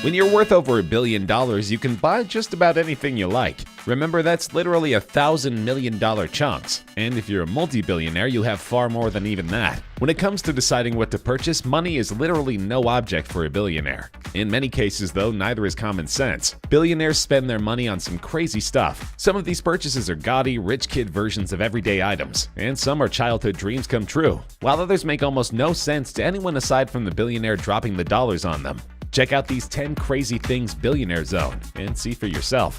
When you're worth over $1 billion, you can buy just about anything you like. Remember, that's literally $1,000 million chunks. And if you're a multi-billionaire, you have far more than even that. When it comes to deciding what to purchase, money is literally no object for a billionaire. In many cases, though, neither is common sense. Billionaires spend their money on some crazy stuff. Some of these purchases are gaudy, rich kid versions of everyday items, and some are childhood dreams come true, while others make almost no sense to anyone aside from the billionaire dropping the dollars on them. Check out these 10 crazy things billionaires own and see for yourself.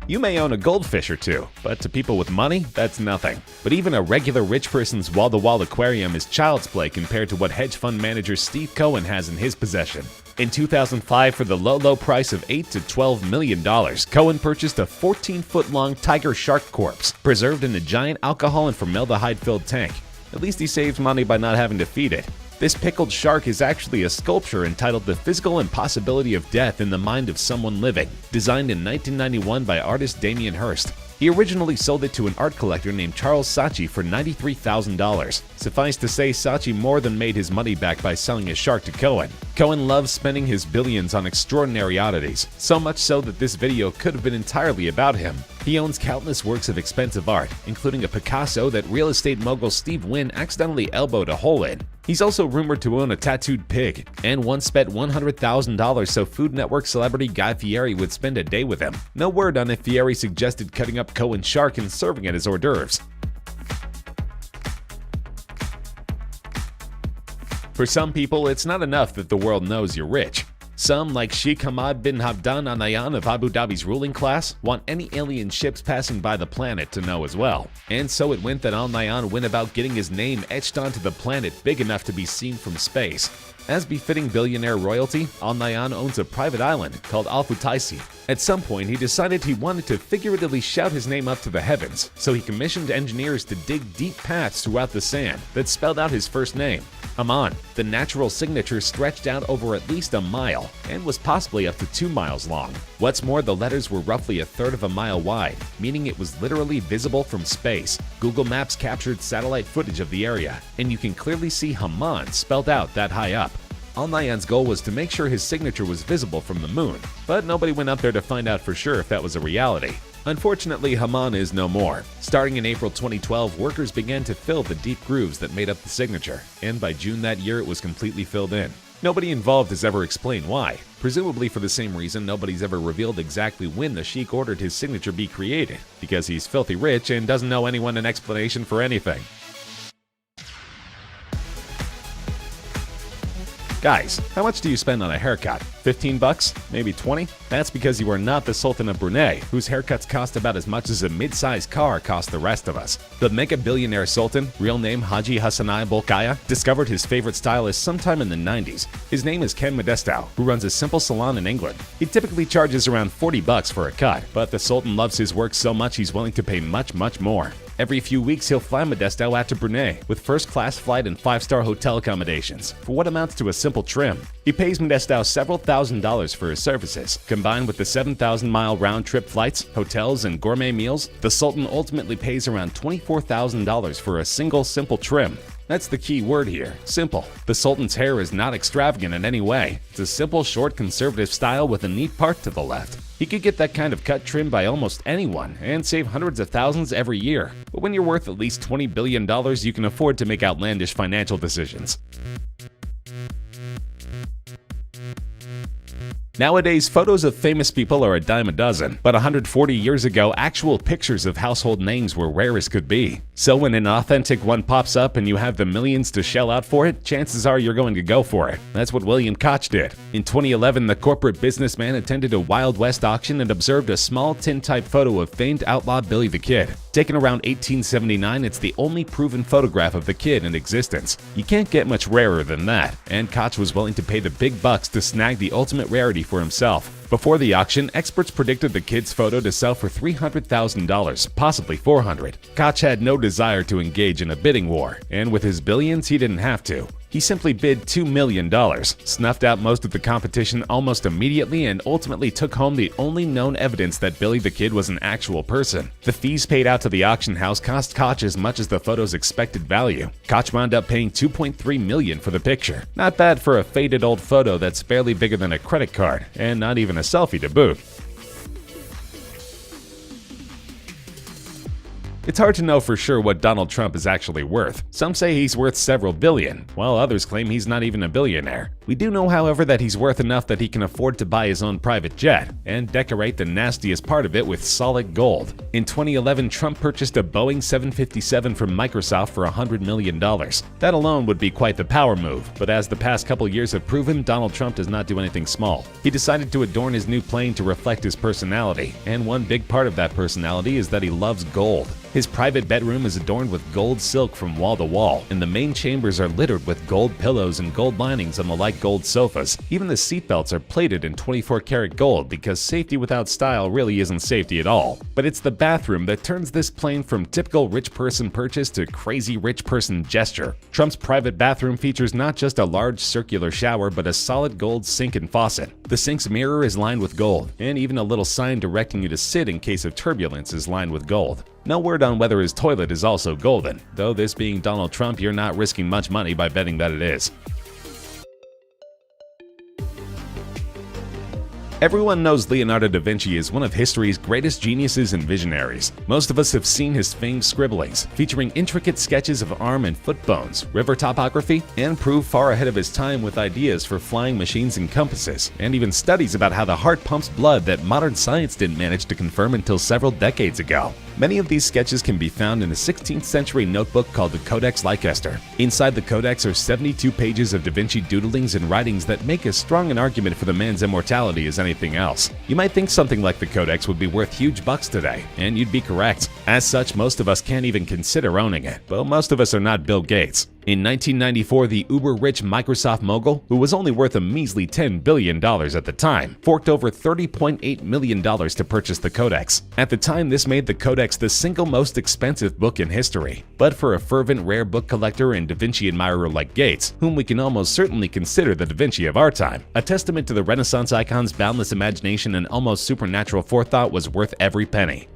You may own a goldfish or two, but to people with money, that's nothing. But even a regular rich person's wall-to-wall aquarium is child's play compared to what hedge fund manager Steve Cohen has in his possession. In 2005, for the low price of $8 to $12 million, Cohen purchased a 14-foot-long tiger shark corpse, preserved in a giant alcohol and formaldehyde-filled tank. At least he saves money by not having to feed it. This pickled shark is actually a sculpture entitled The Physical Impossibility of Death in the Mind of Someone Living, designed in 1991 by artist Damien Hirst. He originally sold it to an art collector named Charles Saatchi for $93,000. Suffice to say, Saatchi more than made his money back by selling his shark to Cohen. Cohen loves spending his billions on extraordinary oddities, so much so that this video could have been entirely about him. He owns countless works of expensive art, including a Picasso that real estate mogul Steve Wynn accidentally elbowed a hole in. He's also rumored to own a tattooed pig, and once spent $100,000 so Food Network celebrity Guy Fieri would spend a day with him. No word on if Fieri suggested cutting up Cohen's shark and serving it as hors d'oeuvres. For some people, it's not enough that the world knows you're rich. Some, like Sheikh Hamad bin Hamdan Al Nahyan of Abu Dhabi's ruling class, want any alien ships passing by the planet to know as well. And so it went that Al Nahyan went about getting his name etched onto the planet big enough to be seen from space. As befitting billionaire royalty, Al Nahyan owns a private island called Al Futaisi. At some point, he decided he wanted to figuratively shout his name up to the heavens, so he commissioned engineers to dig deep paths throughout the sand that spelled out his first name, Aman. The natural signature stretched out over at least a mile and was possibly up to 2 miles long. What's more, the letters were roughly a third of a mile wide, meaning it was literally visible from space. Google Maps captured satellite footage of the area, and you can clearly see Haman spelled out that high up. Al Nahyan's goal was to make sure his signature was visible from the moon, but nobody went up there to find out for sure if that was a reality. Unfortunately, Haman is no more. Starting in April 2012, workers began to fill the deep grooves that made up the signature, and by June that year it was completely filled in. Nobody involved has ever explained why. Presumably for the same reason nobody's ever revealed exactly when the Sheikh ordered his signature be created, because he's filthy rich and doesn't know anyone an explanation for anything. Guys, how much do you spend on a haircut? 15 bucks? Maybe 20? That's because you are not the Sultan of Brunei, whose haircuts cost about as much as a mid-sized car cost the rest of us. The mega-billionaire Sultan, real name Haji Hassanai Bolkiah, discovered his favorite stylist sometime in the 90s. His name is Ken Modestow, who runs a simple salon in England. He typically charges around 40 bucks for a cut, but the Sultan loves his work so much he's willing to pay much more. Every few weeks, he'll fly Modestow out to Brunei with first-class flight and 5-star hotel accommodations for what amounts to a simple trim. He pays Modestow several $1,000s for his services. Combined with the 7,000-mile round-trip flights, hotels, and gourmet meals, the Sultan ultimately pays around $24,000 for a single simple trim. That's the key word here, simple. The Sultan's hair is not extravagant in any way. It's a simple, short, conservative style with a neat part to the left. He could get that kind of cut trimmed by almost anyone and save hundreds of thousands every year. But when you're worth at least $20 billion, you can afford to make outlandish financial decisions. Nowadays, photos of famous people are a dime a dozen, but 140 years ago, actual pictures of household names were rare as could be. So when an authentic one pops up and you have the millions to shell out for it, chances are you're going to go for it. That's what William Koch did. In 2011, the corporate businessman attended a Wild West auction and observed a small tin-type photo of famed outlaw Billy the Kid. Taken around 1879, it's the only proven photograph of the Kid in existence. You can't get much rarer than that, and Koch was willing to pay the big bucks to snag the ultimate rarity for himself. Before the auction, experts predicted the Kid's photo to sell for $300,000, possibly $400,000. Koch had no desire to engage in a bidding war, and with his billions, he didn't have to. He simply bid $2 million, snuffed out most of the competition almost immediately, and ultimately took home the only known evidence that Billy the Kid was an actual person. The fees paid out to the auction house cost Koch as much as the photo's expected value. Koch wound up paying $2.3 million for the picture. Not bad for a faded old photo that's barely bigger than a credit card, and not even a selfie to boot. It's hard to know for sure what Donald Trump is actually worth. Some say he's worth several billion, while others claim he's not even a billionaire. We do know, however, that he's worth enough that he can afford to buy his own private jet and decorate the nastiest part of it with solid gold. In 2011, Trump purchased a Boeing 757 from Microsoft for $100 million. That alone would be quite the power move, but as the past couple years have proven, Donald Trump does not do anything small. He decided to adorn his new plane to reflect his personality, and one big part of that personality is that he loves gold. His private bedroom is adorned with gold silk from wall to wall, and the main chambers are littered with gold pillows and gold linings on the light gold sofas. Even the seatbelts are plated in 24-karat gold because safety without style really isn't safety at all. But it's the bathroom that turns this plane from typical rich person purchase to crazy rich person gesture. Trump's private bathroom features not just a large circular shower but a solid gold sink and faucet. The sink's mirror is lined with gold, and even a little sign directing you to sit in case of turbulence is lined with gold. No word on whether his toilet is also golden, though this being Donald Trump, you're not risking much money by betting that it is. Everyone knows Leonardo da Vinci is one of history's greatest geniuses and visionaries. Most of us have seen his famed scribblings, featuring intricate sketches of arm and foot bones, river topography, and proved far ahead of his time with ideas for flying machines and compasses, and even studies about how the heart pumps blood that modern science didn't manage to confirm until several decades ago. Many of these sketches can be found in a 16th century notebook called the Codex Leicester. Inside the codex are 72 pages of Da Vinci doodlings and writings that make as strong an argument for the man's immortality as anything else. You might think something like the Codex would be worth huge bucks today, and you'd be correct. As such, most of us can't even consider owning it, but most of us are not Bill Gates. In 1994, the uber-rich Microsoft mogul, who was only worth a measly $10 billion at the time, forked over $30.8 million to purchase the Codex. At the time, this made the Codex the single most expensive book in history. But for a fervent rare book collector and Da Vinci admirer like Gates, whom we can almost certainly consider the Da Vinci of our time, a testament to the Renaissance icon's boundless imagination and almost supernatural forethought was worth every penny.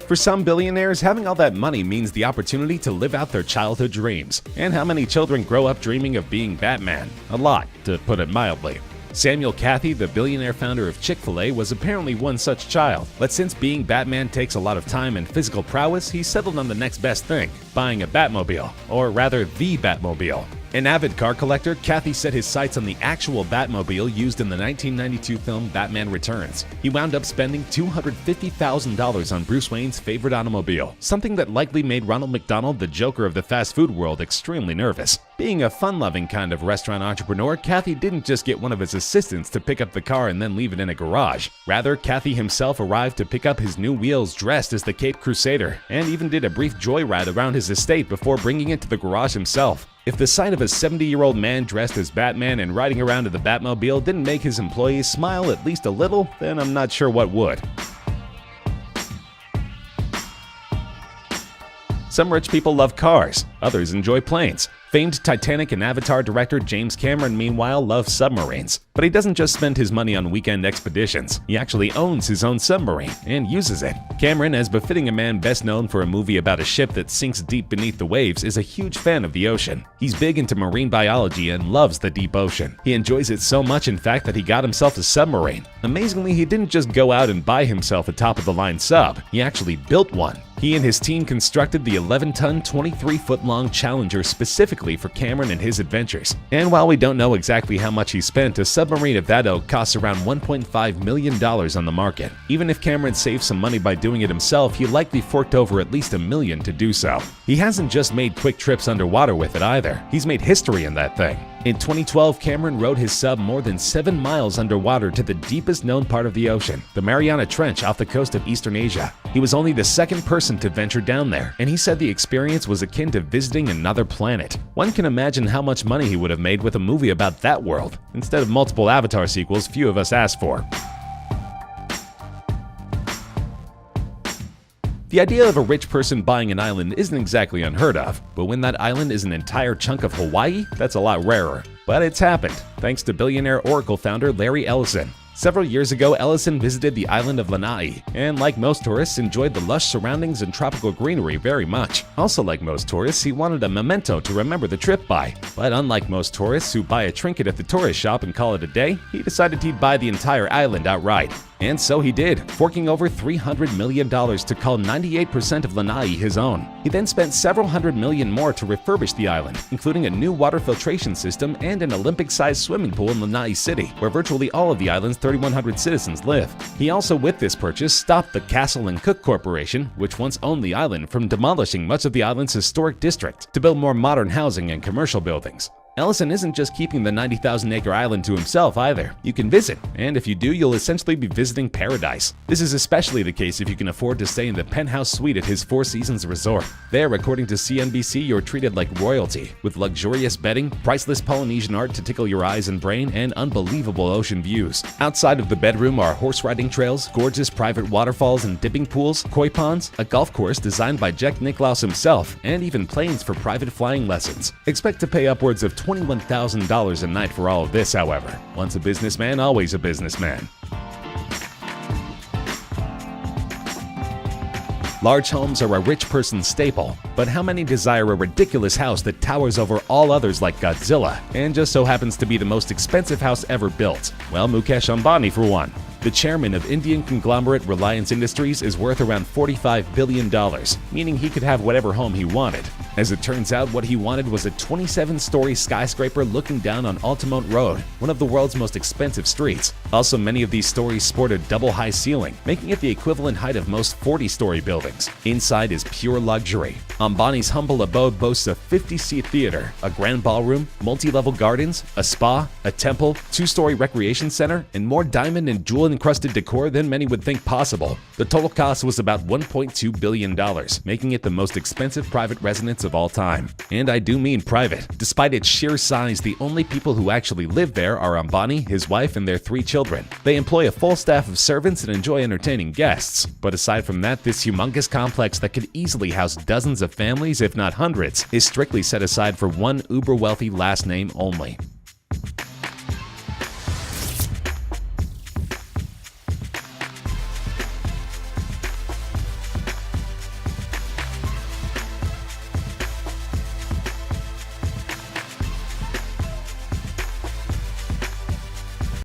For some billionaires, having all that money means the opportunity to live out their childhood dreams. And how many children grow up dreaming of being Batman? A lot, to put it mildly. Samuel Cathy, the billionaire founder of Chick-fil-A, was apparently one such child. But since being Batman takes a lot of time and physical prowess, he settled on the next best thing, buying a Batmobile, or rather the Batmobile. An avid car collector, Cathy set his sights on the actual Batmobile used in the 1992 film Batman Returns. He wound up spending $250,000 on Bruce Wayne's favorite automobile, something that likely made Ronald McDonald, the Joker of the fast food world, extremely nervous. Being a fun-loving kind of restaurant entrepreneur, Cathy didn't just get one of his assistants to pick up the car and then leave it in a garage. Rather, Cathy himself arrived to pick up his new wheels dressed as the Caped Crusader, and even did a brief joyride around his estate before bringing it to the garage himself. If the sight of a 70-year-old man dressed as Batman and riding around in the Batmobile didn't make his employees smile at least a little, then I'm not sure what would. Some rich people love cars, others enjoy planes. Famed Titanic and Avatar director James Cameron, meanwhile, loves submarines. But he doesn't just spend his money on weekend expeditions. He actually owns his own submarine and uses it. Cameron, as befitting a man best known for a movie about a ship that sinks deep beneath the waves, is a huge fan of the ocean. He's big into marine biology and loves the deep ocean. He enjoys it so much, in fact, that he got himself a submarine. Amazingly, he didn't just go out and buy himself a top-of-the-line sub. He actually built one. He and his team constructed the 11-ton, 23-foot-long Challenger specifically for Cameron and his adventures. And while we don't know exactly how much he spent, a submarine of that ilk costs around $1.5 million on the market. Even if Cameron saved some money by doing it himself, he likely forked over at least $1 million to do so. He hasn't just made quick trips underwater with it either. He's made history in that thing. In 2012, Cameron rode his sub more than 7 miles underwater to the deepest known part of the ocean, the Mariana Trench off the coast of Eastern Asia. He was only the second person to venture down there, and he said the experience was akin to visiting another planet. One can imagine how much money he would have made with a movie about that world, instead of multiple Avatar sequels few of us asked for. The idea of a rich person buying an island isn't exactly unheard of, but when that island is an entire chunk of Hawaii, that's a lot rarer. But it's happened, thanks to billionaire Oracle founder Larry Ellison. Several years ago, Ellison visited the island of Lanai, and like most tourists, enjoyed the lush surroundings and tropical greenery very much. Also like most tourists, he wanted a memento to remember the trip by. But unlike most tourists who buy a trinket at the tourist shop and call it a day, he decided he'd buy the entire island outright. And so he did, forking over $300 million to call 98% of Lanai his own. He then spent several hundred million more to refurbish the island, including a new water filtration system and an Olympic-sized swimming pool in Lanai City, where virtually all of the island's 3,100 citizens live. He also, with this purchase, stopped the Castle and Cook Corporation, which once owned the island, from demolishing much of the island's historic district to build more modern housing and commercial buildings. Ellison isn't just keeping the 90,000-acre island to himself either. You can visit, and if you do, you'll essentially be visiting paradise. This is especially the case if you can afford to stay in the penthouse suite at his Four Seasons resort. There, according to CNBC, you're treated like royalty, with luxurious bedding, priceless Polynesian art to tickle your eyes and brain, and unbelievable ocean views. Outside of the bedroom are horse riding trails, gorgeous private waterfalls and dipping pools, koi ponds, a golf course designed by Jack Nicklaus himself, and even planes for private flying lessons. Expect to pay upwards of $21,000 a night for all of this, however. Once a businessman, always a businessman. Large homes are a rich person's staple, but how many desire a ridiculous house that towers over all others like Godzilla, and just so happens to be the most expensive house ever built? Well, Mukesh Ambani for one. The chairman of Indian conglomerate Reliance Industries is worth around $45 billion, meaning he could have whatever home he wanted. As it turns out, what he wanted was a 27-story skyscraper looking down on Altamont Road, one of the world's most expensive streets. Also, many of these stories sport a double-high ceiling, making it the equivalent height of most 40-story buildings. Inside is pure luxury. Ambani's humble abode boasts a 50-seat theater, a grand ballroom, multi-level gardens, a spa, a temple, 2-story recreation center, and more diamond and jewel-encrusted decor than many would think possible. The total cost was about $1.2 billion, making it the most expensive private residence of all time. And I do mean private. Despite its sheer size, the only people who actually live there are Ambani, his wife, and their 3 children. They employ a full staff of servants and enjoy entertaining guests. But aside from that, this humongous complex that could easily house dozens of families, if not hundreds, is strictly set aside for one uber-wealthy last name only.